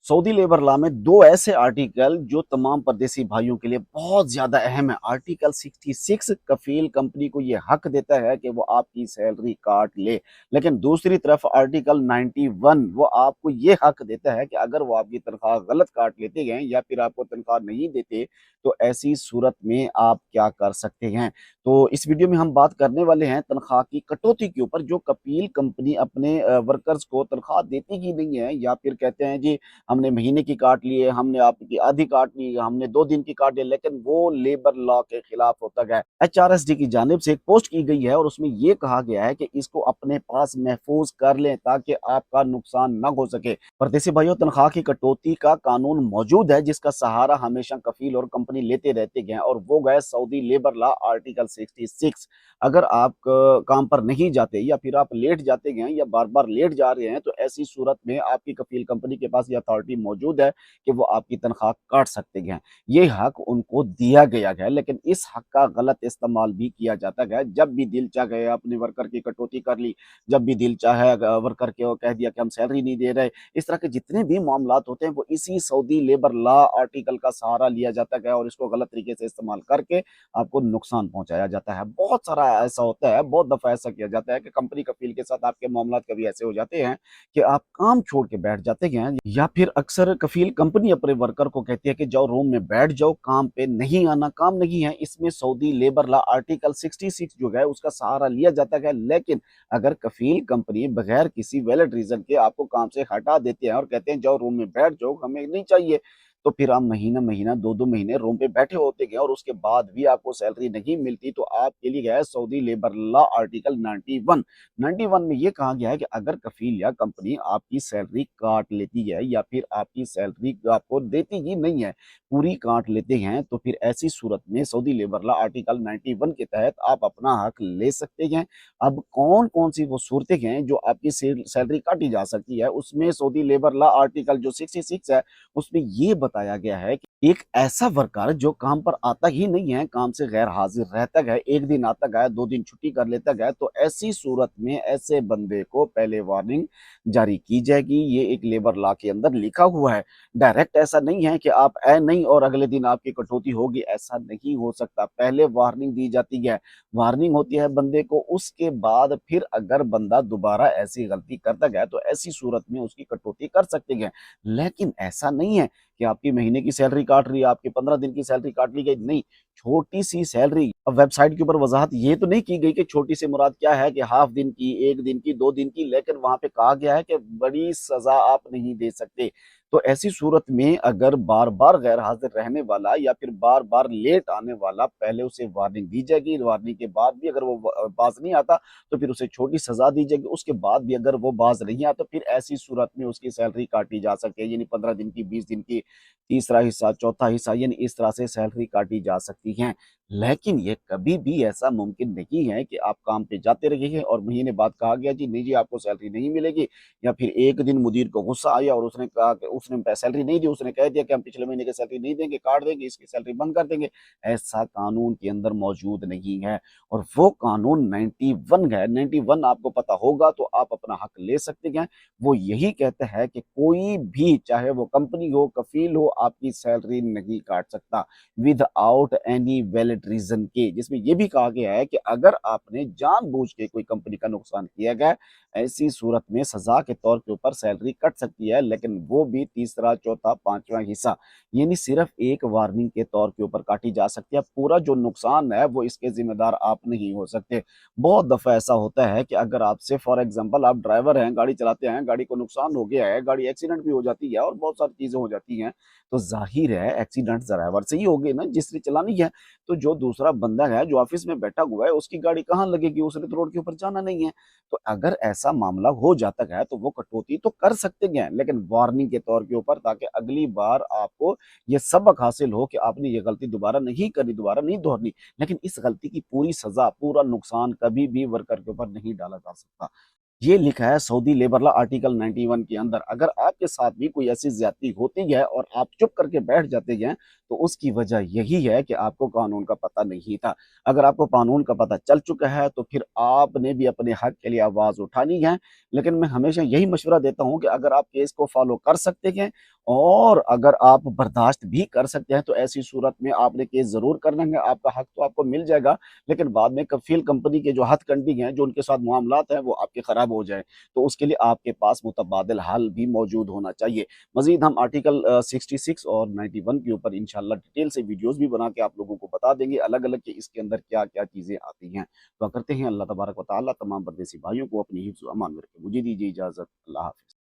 Saudi labour law में दो ऐसे आर्टिकल जो तमाम परदेसी भाइयों के लिए बहुत ज्यादा अहम है। आर्टिकल 66 कफील कंपनी को ये हक देता है कि वो आपकी सैलरी काट ले, लेकिन दूसरी तरफ आर्टिकल 91 वो आपको ये हक देता है कि अगर वो आपकी तनख्वाह गलत काट लेते हैं या फिर आपको तनख्वाह नहीं देते तो ऐसी सूरत में आप क्या कर सकते हैं। तो इस वीडियो में हम बात करने वाले हैं तनख्वाह की कटौती के ऊपर। जो कफील कंपनी अपने वर्कर्स को तनख्वाह देती ही नहीं है या फिर कहते हैं जी हमने महीने की काट ली है, हमने आपकी आधी काट ली, हमने 2 दिन की काट ली, लेकिन वो लेबर लॉ के खिलाफ होता है। एचआरएसडी की जानिब से एक पोस्ट की गई है और उसमें ये कहा गया है कि इसको अपने पास महफूज कर लें ताकि आपका नुकसान न हो सके। परदेसी भाइयों, तनख्वाह की कटौती का कानून मौजूद है जिसका सहारा हमेशा कफील और कंपनी लेते रहते हैं और वो गए सऊदी लेबर लॉ आर्टिकल 66। अगर आप काम पर नहीं जाते या फिर आप लेट जाते हैं या बार बार लेट जा रहे हैं तो ऐसी सूरत में आपकी कफील कंपनी के पास ये अथॉरिटी मौजूद है कि वो आपकी तनख्वाह काट सकते हैं। ये हक उनको दिया गया है, लेकिन इस हक का गलत इस्तेमाल भी किया जाता है। जब भी दिल चाह गया अपने वर्कर की कटौती कर ली, जब भी दिल चाहे वर्कर के कह दिया कि हम सैलरी नहीं दे रहे। इस तरह के जितने भी मामलात होते हैं वो इसी सऊदी लेबर लॉ आर्टिकल का सहारा लिया जाता है और इसको गलत तरीके से इस्तेमाल करके आपको नुकसान पहुंचाया जाता है। बहुत सारा ऐसा होता है, बहुत दफा ऐसा किया जाता है कि कंपनी कफील के साथ आपके मामलात कभी ऐसे हो जाते हैं कि आप काम छोड़ के बैठ जाते हैं या फिर अक्सर कफील कंपनी अपने वर्कर को कहती है कि जाओ रूम में बैठ जाओ, काम पे नहीं आना, काम नहीं है। इसमें सऊदी लेबर लॉ आर्टिकल 66 जो है उसका सहारा लिया जाता है। लेकिन अगर कफील कंपनी बगैर किसी वैलिड रीजन के आपको काम से हटा देते हैं और कहते हैं जाओ रूम में बैठ जाओ, हमें नहीं चाहिए, तो फिर आप महीना महीना 2-2 महीने रूम पे बैठे होते हैं और उसके बाद भी आपको सैलरी नहीं मिलती। तो आपके लिए है सऊदी लेबर लॉ आर्टिकल 91 में ये कहा गया है कि अगर कफील या कंपनी आपकी सैलरी काट लेती है या फिर आपकी सैलरी आपको देती ही नहीं है, पूरी काट लेते हैं, तो फिर ऐसी सूरत में सऊदी लेबर लॉ आर्टिकल 91 के तहत आप अपना हक ले सकते हैं। अब कौन कौन सी वो सूरतें हैं जो आपकी सैलरी काटी जा सकती है, उसमें सऊदी लेबर लॉ आर्टिकल जो 66 है उसमें ये बताया गया है कि एक ऐसा वर्कर जो काम पर आता ही नहीं है, काम से गैर हाजिर रहता है, एक दिन आता है, 2 दिन छुट्टी कर लेता है, तो ऐसी सूरत में ऐसे बंदे को पहले वार्निंग जारी की जाएगी। ये एक लेबर लॉ के अंदर लिखा हुआ है। डायरेक्ट ऐसा नहीं है कि आप आए नहीं और अगले दिन आपकी कटौती होगी, ऐसा नहीं हो सकता। पहले वार्निंग दी जाती है, वार्निंग होती है बंदे को, उसके बाद फिर अगर बंदा दोबारा ऐसी गलती करता है तो ऐसी सूरत में उसकी कटौती कर सकते हैं। लेकिन ऐसा नहीं है कि आपकी महीने की सैलरी काट रही है, आपकी 15 दिन की सैलरी काट ली गई, नहीं। छोटी सी सैलरी, अब वेबसाइट के ऊपर वजाहत ये तो नहीं की गई कि छोटी से मुराद क्या है कि हाफ दिन की, 1 दिन की, 2 दिन की, लेकिन वहां पे कहा गया है कि बड़ी सजा आप नहीं दे सकते। तो ऐसी सूरत में अगर बार बार गैर हाजिर रहने वाला या फिर बार बार लेट आने वाला, पहले उसे वार्निंग दी जाएगी, वार्निंग के बाद भी अगर वो बाज नहीं आता तो फिर उसे छोटी सजा दी जाएगी, उसके बाद भी अगर वो बाज नहीं आता तो फिर ऐसी सूरत में उसकी सैलरी काटी जा सकती है, यानी 15 दिन की, 20 दिन की, तीसरा हिस्सा, चौथा हिस्सा, यानी इस तरह से सैलरी काटी जा सकती है। लेकिन ये कभी भी ऐसा मुमकिन नहीं है कि आप काम पे जाते रहिए और महीने बाद कहा गया जी नहीं जी आपको सैलरी नहीं मिलेगी, या फिर एक दिन मुदीर को गुस्सा आया और उसने कहा कि उसने सैलरी नहीं दी, उसने कह दिया कि हम पिछले महीने की सैलरी नहीं देंगे, काट देंगे, इसकी सैलरी बंद कर देंगे। ऐसा कानून के अंदर मौजूद नहीं है और वो कानून 91 है। 91 आपको पता होगा तो आप अपना हक ले सकते हैं। वो यही कहता है कि कोई भी, चाहे वो कंपनी हो, कफील हो, आपकी सैलरी नहीं काट सकता विदाउट एनी वैलिड रीजन के। जिसमें यह भी कहा गया है कि अगर आपने जानबूझ के कोई कंपनी का नुकसान किया गया, ऐसी सूरत में सजा के तौर के ऊपर सैलरी कट सकती है, लेकिन वो भी तीसरा, चौथा, पांचवा हिस्सा, यानी सिर्फ एक वार्निंग के तौर के ऊपर काटी जा सकती है। पूरा जो नुकसान है वो इसके जिम्मेदार आप नहीं हो सकते। बहुत दफा ऐसा होता है कि अगर आपसे फॉर एग्जांपल आप ड्राइवर हैं, गाड़ी चलाते हैं, गाड़ी को नुकसान हो गया है, गाड़ी एक्सीडेंट भी हो जाती है और बहुत सारी चीजें हो जाती हैं, तो जाहिर है एक्सीडेंट ड्राइवर से ही होगी ना जिसने चलानी है। तो जो दूसरा बंदा है जो ऑफिस में बैठा हुआ है उसकी गाड़ी कहाँ लगेगी, उसने तो रोड के ऊपर जाना नहीं है। तो अगर ऐसा मामला हो जाता है तो वो कटौती तो कर सकते हैं, लेकिन वार्निंग के तौर के ऊपर, ताकि अगली बार आपको ये सबक हासिल हो कि आपने ये गलती दोबारा नहीं करनी, दोबारा नहीं दोहरनी। लेकिन इस गलती की पूरी सजा, पूरा नुकसान कभी भी वर्कर के ऊपर नहीं डाला जा सकता। ये लिखा है सऊदी लेबर लॉ आर्टिकल 91 के अंदर। अगर आपके साथ भी कोई ऐसी ज्यादती होती है और आप चुप करके बैठ जाते हैं तो उसकी वजह यही है कि आपको कानून का पता नहीं था। अगर आपको कानून का पता चल चुका है तो फिर आपने भी अपने हक के लिए आवाज उठानी है। लेकिन मैं हमेशा यही मशवरा देता हूं कि अगर आप केस को फॉलो कर सकते हैं اور اگر آپ برداشت بھی کر سکتے ہیں تو ایسی صورت میں آپ نے کیس ضرور کرنا ہے، آپ کا حق تو آپ کو مل جائے گا، لیکن بعد میں کفیل کمپنی کے جو ہتھ کنڈی ہیں، جو ان کے ساتھ معاملات ہیں، وہ آپ کے خراب ہو جائیں، تو اس کے لیے آپ کے پاس متبادل حل بھی موجود ہونا چاہیے۔ مزید ہم آرٹیکل 66 اور 91 کے اوپر انشاءاللہ ڈیٹیل سے ویڈیوز بھی بنا کے آپ لوگوں کو بتا دیں گے الگ الگ کہ اس کے اندر کیا کیا چیزیں آتی ہیں۔ دعا کرتے ہیں اللہ تبارک و تعالیٰ تمام پردیسی بھائیوں کو اپنی حفظ و امان میں رکھے۔ مجھے دیجیے اجازت، اللہ حافظ۔